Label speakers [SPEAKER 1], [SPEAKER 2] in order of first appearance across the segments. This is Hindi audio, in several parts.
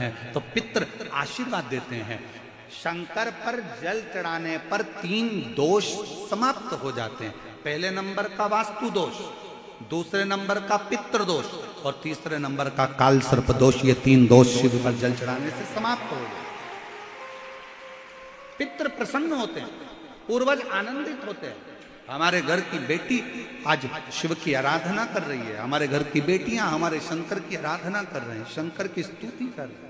[SPEAKER 1] हैं तो पितृ आशीर्वाद देते हैं। शंकर पर जल चढ़ाने पर 3 दोष समाप्त हो जाते हैं। पहले नंबर का वास्तु दोष, दूसरे नंबर का पितृ दोष और तीसरे नंबर का काल सर्प दोष। ये 3 दोष शिव पर जल चढ़ाने से समाप्त हो जाते। पितृ प्रसन्न होते हैं, पूर्वज आनंदित होते हैं। हमारे घर की बेटी आज शिव की आराधना कर रही है, हमारे घर की बेटियां हमारे शंकर की आराधना कर रहे हैं, शंकर की स्तुति कर रहे हैं।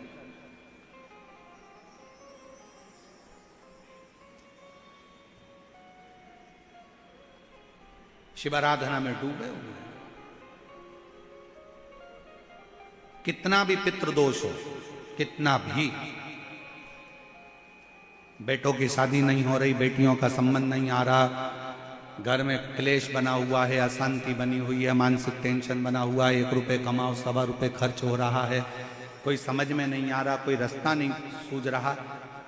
[SPEAKER 1] शिव आराधना में डूबे हुए हैं। कितना भी पितृदोष हो, कितना भी, बेटों की शादी नहीं हो रही, बेटियों का संबंध नहीं आ रहा, घर में क्लेश बना हुआ है, अशांति बनी हुई है, मानसिक टेंशन बना हुआ है, 1 रुपए कमाओ 1.25 रुपए खर्च हो रहा है, कोई समझ में नहीं आ रहा, कोई रास्ता नहीं सूझ रहा,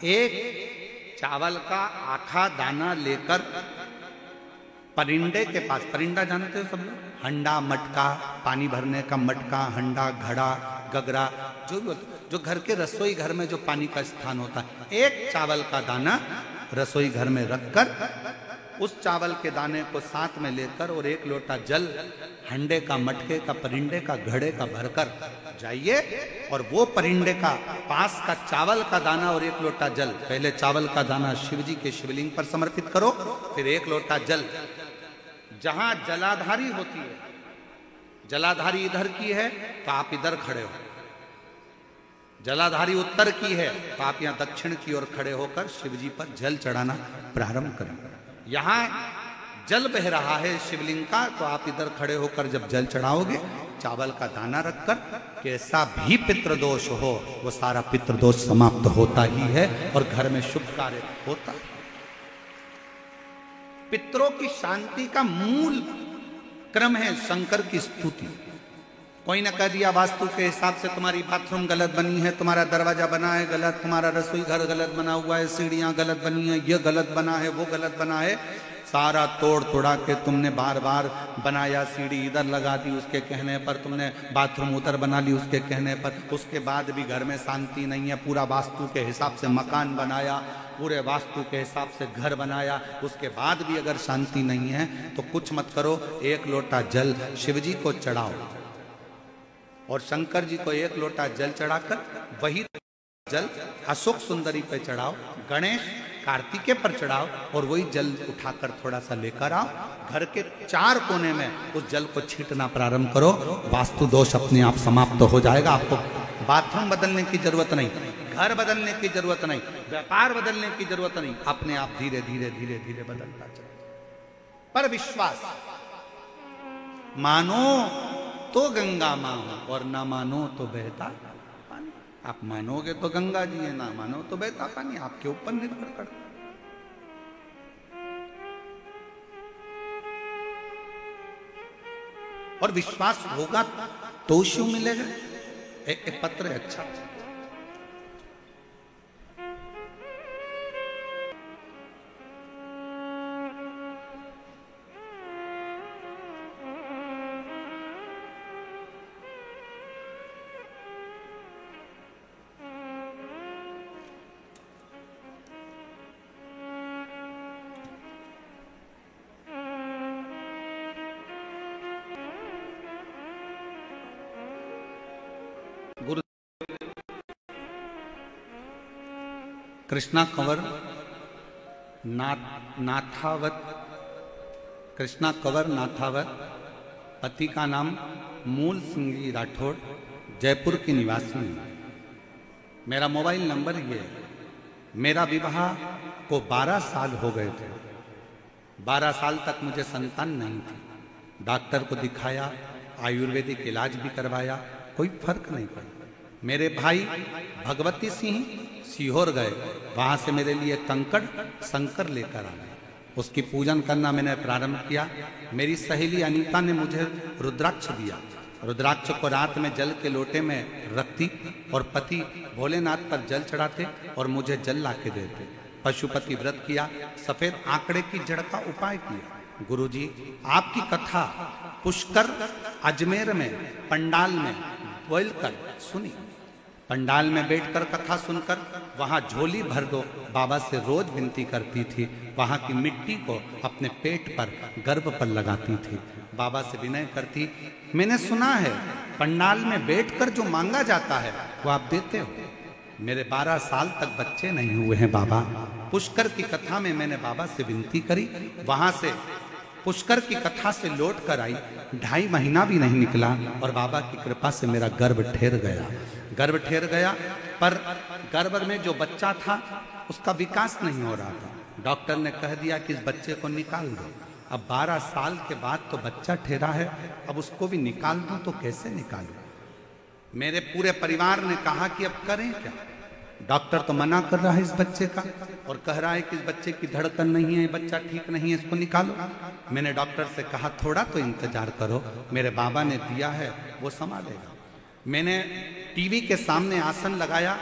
[SPEAKER 1] एक चावल का आखा दाना लेकर परिंदे के पास, परिंदा जानते हो सब लोग, हंडा मटका, पानी भरने का मटका, हंडा घड़ा गगरा, जो घर के रसोई घर में जो पानी का स्थान होता है, एक चावल का दाना रसोई घर में रखकर उस चावल के दाने को साथ में लेकर और 1 लोटा जल हंडे का, मटके का, परिंदे का, घड़े का भरकर जाइए और वो परिंदे का पास का चावल का दाना और 1 लोटा जल, पहले चावल का दाना शिव जी के शिवलिंग पर समर्पित करो, फिर 1 लोटा जल, जहां जलाधारी होती है, जलाधारी इधर की है तो आप इधर खड़े हो, जलाधारी उत्तर की है तो आप यहां दक्षिण की ओर खड़े होकर शिव जी पर जल चढ़ाना प्रारंभ करें। यहां जल बह रहा है शिवलिंग का तो आप इधर खड़े होकर जब जल चढ़ाओगे, चावल का दाना रखकर, कैसा भी पितृदोष हो वो सारा पितृदोष समाप्त होता ही है और घर में शुभ कार्य होता है। पितरों की शांति का मूल क्रम है शंकर की स्तुति। कोई ना कह दिया वास्तु के हिसाब से तुम्हारी बाथरूम गलत बनी है, तुम्हारा दरवाजा बना है गलत, तुम्हारा रसोई घर गलत बना हुआ है, सीढ़ियां गलत बनी है, ये गलत बना है, वो गलत बना है, सारा तोड़ तोड़ा के तुमने बार बार बनाया, सीढ़ी इधर लगा दी उसके कहने पर, तुमने बाथरूम उधर बना ली उसके कहने पर, उसके बाद भी घर में शांति नहीं है, पूरा वास्तु के हिसाब से मकान बनाया, पूरे वास्तु के हिसाब से घर बनाया, उसके बाद भी अगर शांति नहीं है तो कुछ मत करो, 1 लोटा जल शिव जी को चढ़ाओ और शंकर जी को 1 लोटा जल चढ़ाकर वही जल अशोक सुंदरी पे चढ़ाओ, गणेश कार्तिकेय पर चढ़ाओ और वही जल उठाकर थोड़ा सा लेकर आओ, घर के 4 कोने में उस जल को छींटना प्रारंभ करो, वास्तु दोष अपने आप समाप्त हो जाएगा। आपको बाथरूम बदलने की जरूरत नहीं, घर बदलने की जरूरत नहीं, व्यापार बदलने की जरूरत नहीं, अपने आप धीरे धीरे धीरे धीरे बदलता चले। पर विश्वास, मानो तो गंगा मां और ना मानो तो बहता पानी। आप मानोगे तो गंगा जी है, ना मानो तो बहता पानी, आपके ऊपर निर्भर करता। और विश्वास होगा तो शिव मिलेगा। एक पत्र है अच्छा, कृष्णा कंवर नाथावत, कृष्णा कंवर नाथावत, पति का नाम मूल सिंह जी राठौड़, जयपुर की निवासी हूँ। मेरा मोबाइल नंबर ये है। मेरा विवाह को 12 साल हो गए थे। 12 साल तक मुझे संतान नहीं थी। डॉक्टर को दिखाया, आयुर्वेदिक इलाज भी करवाया, कोई फर्क नहीं पड़ा। मेरे भाई भगवती सिंह सीहोर गए, वहां से मेरे लिए कंकड़ शंकर लेकर आए, उसकी पूजन करना मैंने प्रारंभ किया। मेरी सहेली अनीता ने मुझे रुद्राक्ष दिया। रुद्राक्ष को रात में जल के लोटे में रखती और पति भोलेनाथ पर जल चढ़ाते और मुझे जल ला के देते। पशुपति व्रत किया, सफेद आंकड़े की जड़ का उपाय किया। गुरुजी, आपकी कथा पुष्कर अजमेर में पंडाल में बोल कर सुनी। पंडाल में बैठकर कथा सुनकर वहां झोली भर दो बाबा से रोज विनती करती थी। वहां की मिट्टी को अपने पेट पर, गर्भ पर लगाती थी, बाबा से विनय करती। मैंने सुना है पंडाल में बैठकर जो मांगा जाता है वो आप देते हो। मेरे 12 साल तक बच्चे नहीं हुए हैं बाबा। पुष्कर की कथा में मैंने बाबा से विनती करी, वहां से पुष्कर की कथा से लौट कर आई, 2.5 महीना भी नहीं निकला और बाबा की कृपा से मेरा गर्भ ठहर गया। गर्भ ठहर गया, पर गर्भ में जो बच्चा था उसका विकास नहीं हो रहा था। डॉक्टर ने कह दिया कि इस बच्चे को निकाल दो। अब 12 साल के बाद तो बच्चा ठहरा है, अब उसको भी निकाल दूं तो कैसे निकालूं? मेरे पूरे परिवार ने कहा कि अब करें क्या? डॉक्टर तो मना कर रहा है इस बच्चे का और कह रहा है कि इस बच्चे की धड़कन नहीं है, बच्चा ठीक नहीं है, इसको निकालो। मैंने डॉक्टर से कहा थोड़ा तो इंतजार करो, मेरे बाबा ने दिया है वो संभालेगा। मैंने टीवी के सामने आसन लगाया,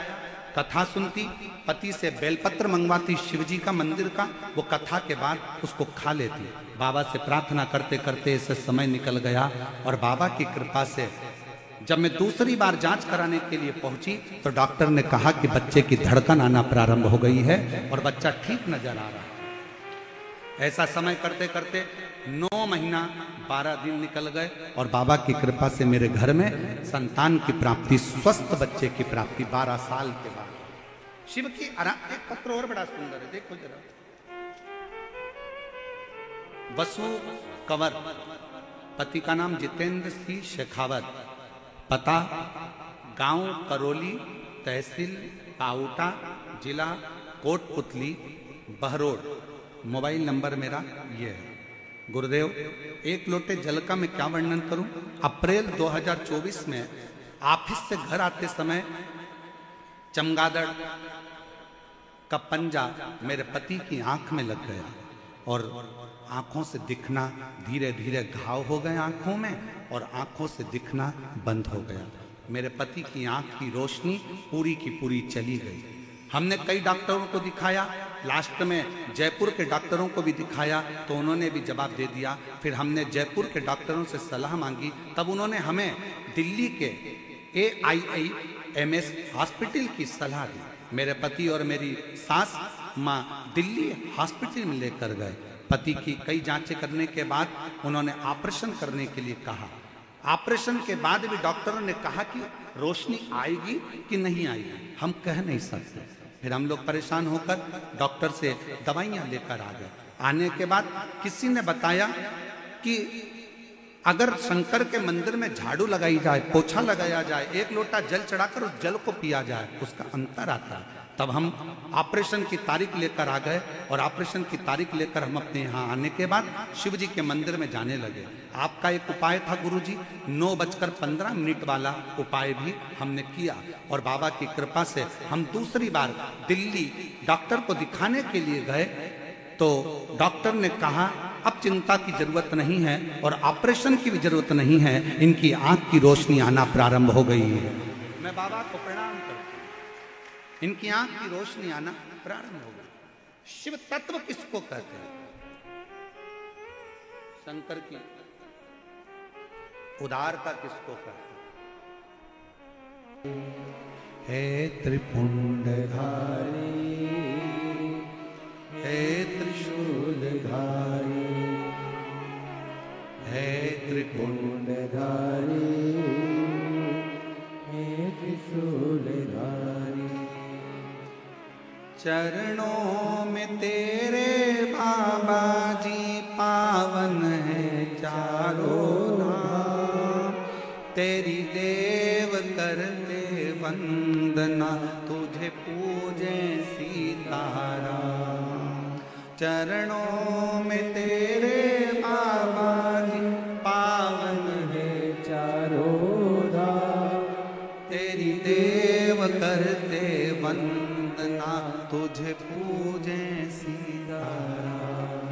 [SPEAKER 1] कथा सुनती, पति से बेलपत्र मंगवाती शिवजी का मंदिर का, वो कथा के बाद उसको खा लेती। बाबा से प्रार्थना करते करते ऐसे समय निकल गया और बाबा की कृपा से जब मैं दूसरी बार जांच कराने के लिए पहुंची तो डॉक्टर ने कहा कि बच्चे की धड़कन आना प्रारंभ हो गई है और बच्चा ठीक नजर आ रहा है। ऐसा समय करते करते 9 महीना 12 दिन निकल गए और बाबा की कृपा से मेरे घर में संतान की प्राप्ति, स्वस्थ बच्चे की प्राप्ति 12 साल के बाद। शिव की एक पत्र और बड़ा सुंदर है, देखो जरा। वसु कंवर, पति का नाम जितेंद्र सिंह शेखावत, पता गांव करौली, तहसील पाउटा, जिला कोटपुतली, बहरोड। मोबाइल नंबर मेरा ये है। गुरुदेव, एक लोटे जल का मैं क्या वर्णन करूं। अप्रैल 2024 में ऑफिस से घर आते समय चमगादड़ का पंजा मेरे पति की आंख में लग गया और आंखों से दिखना, धीरे धीरे घाव हो गए आंखों में और आंखों से दिखना बंद हो गया। मेरे पति की आंख की रोशनी पूरी की पूरी चली गई। हमने कई डॉक्टरों को दिखाया, लास्ट में जयपुर के डॉक्टरों को भी दिखाया तो उन्होंने भी जवाब दे दिया। फिर हमने जयपुर के डॉक्टरों से सलाह मांगी, तब उन्होंने हमें दिल्ली के AIIMS हॉस्पिटल की सलाह दी। मेरे पति और मेरी सास माँ दिल्ली हॉस्पिटल में लेकर गए। पति की कई जांचें करने के बाद उन्होंने ऑपरेशन करने के लिए कहा। ऑपरेशन के बाद भी डॉक्टरों ने कहा कि रोशनी आएगी कि नहीं आएगी, हम कह नहीं सकते। फिर हम लोग परेशान होकर डॉक्टर से दवाइयां लेकर आ गए। आने के बाद किसी ने बताया कि अगर शंकर के मंदिर में झाड़ू लगाई जाए, पोछा लगाया जाए, 1 लोटा जल चढ़ाकर उस जल को पिया जाए, उसका अंतर आता है। तब हम ऑपरेशन की तारीख लेकर आ गए और ऑपरेशन की तारीख लेकर हम अपने यहाँ आने के बाद शिव जी के मंदिर में जाने लगे। आपका एक उपाय था गुरुजी, 9:15 वाला उपाय भी हमने किया और बाबा की कृपा से हम दूसरी बार दिल्ली डॉक्टर को दिखाने के लिए गए तो डॉक्टर ने कहा अब चिंता की जरूरत नहीं है और ऑपरेशन की भी जरूरत नहीं है, इनकी आंख की रोशनी आना प्रारंभ हो गई है। मैं बाबा को प्रणाम करता हूं, इनकी आंख की रोशनी आना प्रारंभ हो गई। शिव तत्व किसको कहते हैं? शंकर की उदारता किसको कहते हैं? हे त्रिपुंडधारी, हे त्रिशूलधारी, हे त्रिपुंडधारी, हे त्रिशूलधारी। चरणों में तेरे बाबा जी पावन है चारों धाम, तेरी देव करते वंदना, तुझे पूजे सीताराम। चरणों में तेरे बाबा जी पावन है चारों धाम, तेरी देव करते वंदना, तुझे पूजे सीताराम।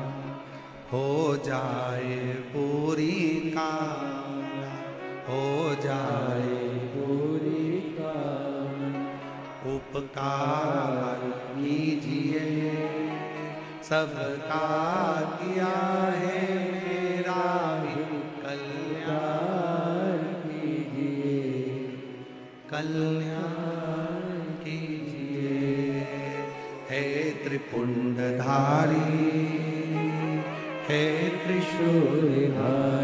[SPEAKER 1] हो जाए पूरी कामना, हो जाए पूरी कामना, उपकार कीजिए सबका किया है मेरा भी कल्याण कीजिए, कल्याण त्रिपुंडधारी, हे त्रिशूलधारी।